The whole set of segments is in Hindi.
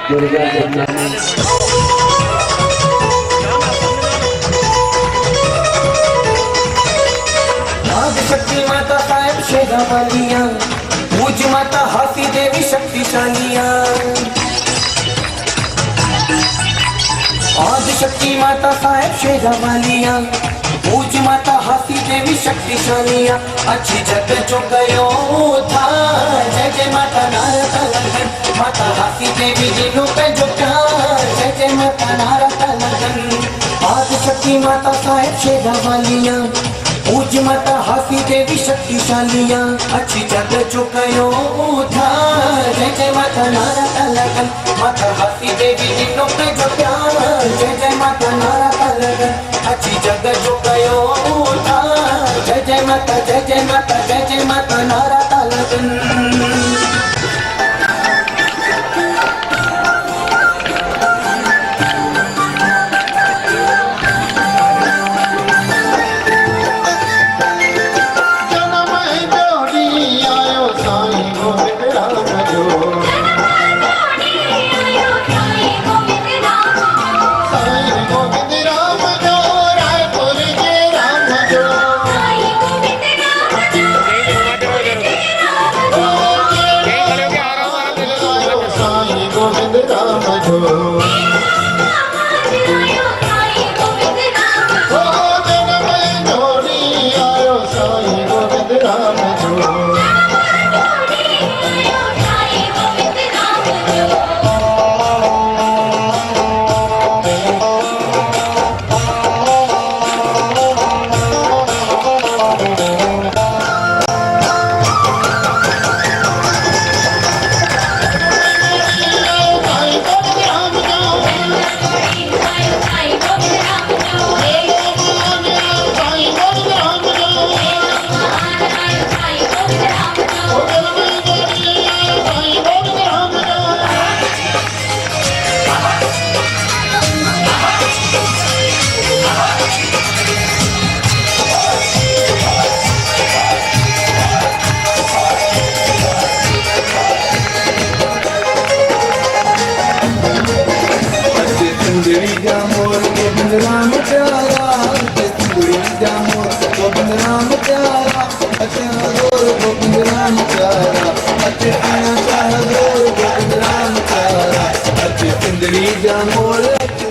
मुर्गा जमनानी शक्ति माता साहेब शेरावालिया, पूज माता हासी देवी शक्तिशालिया। आदि शक्ति माता साहेब शेरावालिया, पूज माता हासी देवी शक्तिशालिया। अच्छी जग जो गयो था, जय जय माता नारदा लगन, माता हासी देवी दिनों पे जो प्यार, जय जय माता नारदा लगन। आदि शक्ति माता साहेब शेरावालिया, पूज माता हासी देवी शक्तिशालिया। अच्छी जग जो गयो था, जय जय माता नारदा लगन, माता हासी देवी दिनों पे जो प्यार, जय जय माता नारदा लगन। अच्छी जग जो गयो था, जय जय माता जय जय माता जय जय माता नारदा लगन।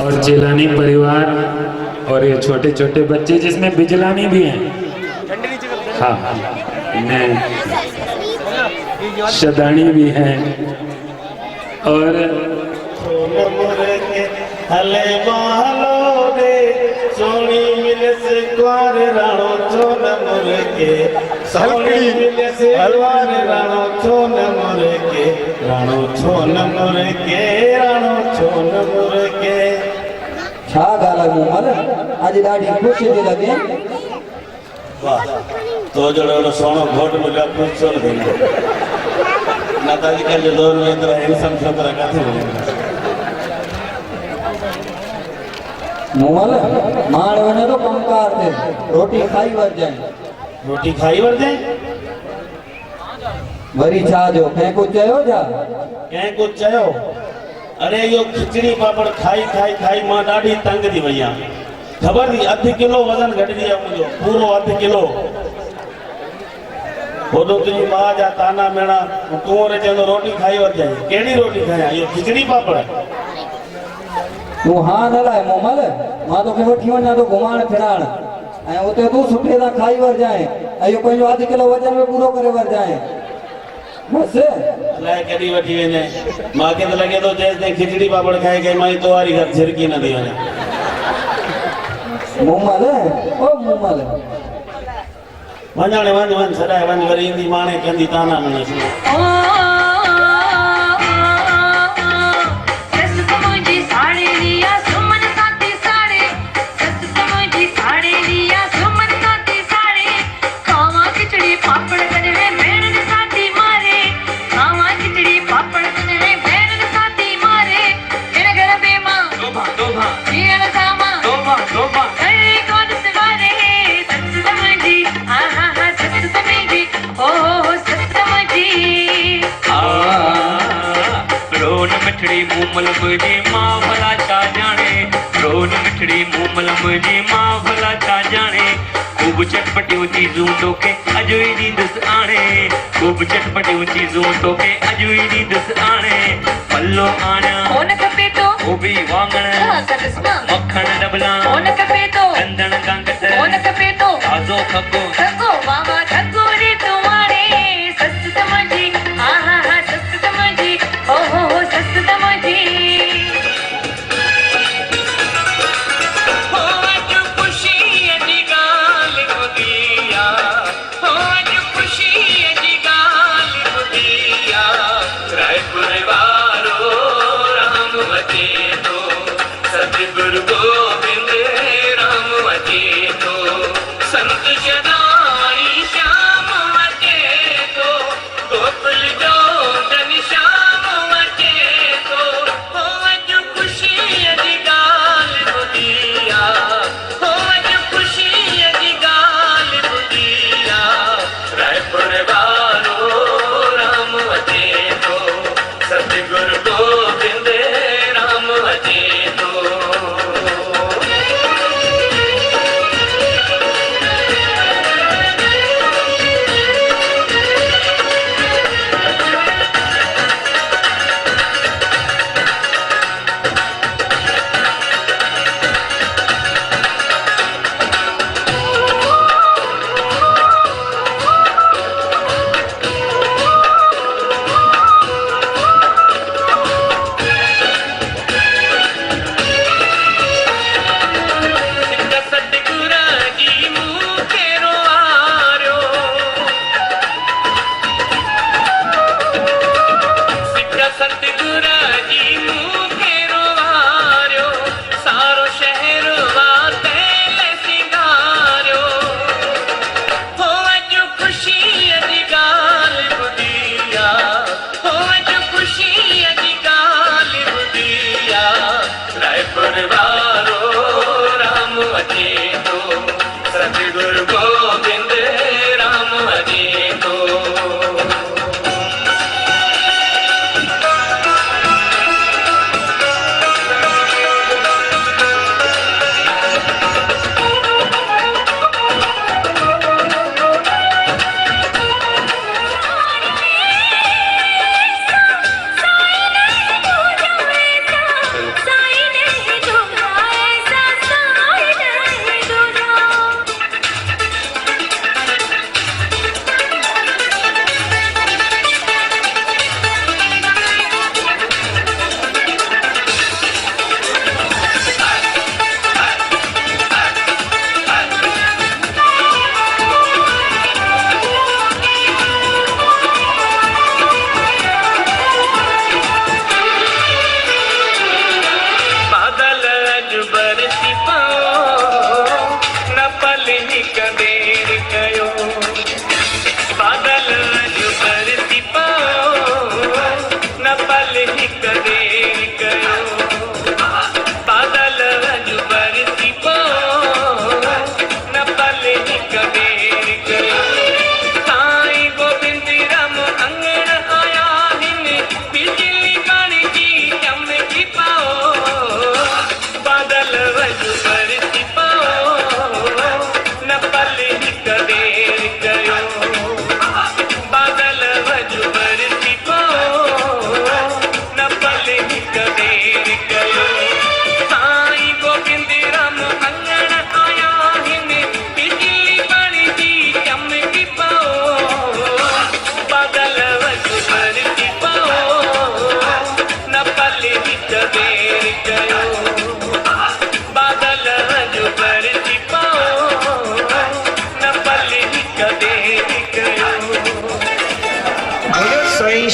और जिलानी परिवार और ये छोटे छोटे बच्चे जिसमें बिजलानी भी हैं, हाँ शदानी भी हैं और हले मालो रे सोनी मिले से क्वार राणो छोन मुरके, सोनी मिले से क्वार राणो छोन मुरके, राणो छोन मुरके, राणो छोन मुरके। छा गाला मोमल आज ॾाढी ख़ुशी थी लॻे। वाह, तो जड़ो सोनो घोट मिला कुछ चल गई ना ताजी का जो दौर में इतना इंसान खबर का था मोमल मार वने तो कंकार थे, रोटी खाई वर जाए, रोटी खाई वर जाए वरी छा जो कंहिं कुछ चयो जा कंहिं कुछ चयो। अरे यो खिचड़ी पापड़ खाई खाई खाई मां ॾाढी तंग थी वई आहियां, खबर थी अध किलो वजन घटिजी वियो मुंहिंजो, पूरो अध किलो। होॾो तुंहिंजी मां जा ताना मेणा, तूं वरी चवंदो रोटी खाई वर जाए, कहिड़ी रोटी खायां, इहो खिचड़ी पापड़। तूं हाँ न लाए मोमल, मां तोखे वठी वञा थो घुमाइण फिराइण ऐं उते तूं सुठे सां खाई वर जाए ऐं इहो पंहिंजो अध किलो वजन में पूरो करे वर जाए बस। अलाए कॾहिं वठी वञे, मूंखे त लॻे थो जेसि ताईं खिचड़ी पापड़ खाए खाई मां तोवारी घर झिरकी न थी वञा। मोमल ओ मोमल वञाणे वञ वञ छॾाए वञ, वरी ईंदी माणे कंदी ताना मना। मिठड़ी मूमल मुझी माँ भला चा जाने रोन मिठड़ी मूमल मुझी माँ भला चा जाने खूब चटपटियूं चीज़ूं तोखे अॼु ई ॾींदुसि आणे खूब चटपटियूं चीज़ूं तोखे अॼु ई ॾींदुसि आणे पल्लो आणियां कौन खपे तो गोभी वाङण मखण डबला कौन खपे तो चंदन गंगट कौन खपे तो ताज़ो खगो ठगो मामा ठगो रे तुम्हारे सस समझी हा हा हा सस समझी हो सस समझी हो अॼु ख़ुशीअ जी ॻाल्हि ॿुधी आहे हो अॼु ख़ुशीअ जी ॻाल्हि ॿुधी आहे रायपुर वारो राम अचे थो सतगुरु गोबिंद राम अचे थो संत शदाई श्याम अचे थो गोकुल जो घनश्याम अचे थो हो अॼु ख़ुशीअ जी ॻाल्हि ॿुधी आहे हो अॼु ख़ुशीअ जी ॻाल्हि ॿुधी आहे रायपुर वारो राम अचे थो सतगुरु गोबिंद राम अचे थो सतगुरु गोबिंद राम अचे थो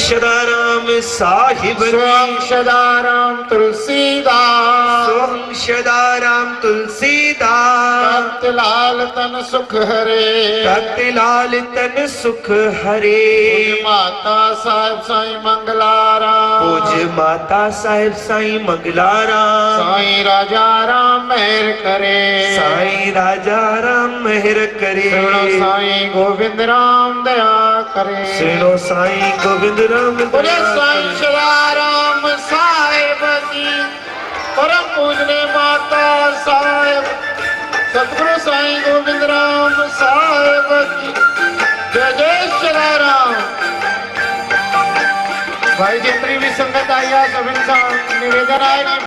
सदाराम साहिब सदाराम तुलसीदास सदाराम तुलसीदास तख्त लाल तन सुख हरे तख्त लाल तन सुख हरे माता साहिब साईं मंगलाराम पूज माता साहिब साईं मंगलाराम साईं राजा राम मेहर करे साईं राजा राम मेहर करे सुनो साईं गोविंद राम दया करे सुनो साईं गोविंद राम बोले साईं सदाराम साहिब परम पूजने माता साहेब सतगुरु साईं गोविंद राम साहेब की जय जय श्री राम। भाई जितनी भी संगत आई है सब इंसान निवेदन आएगी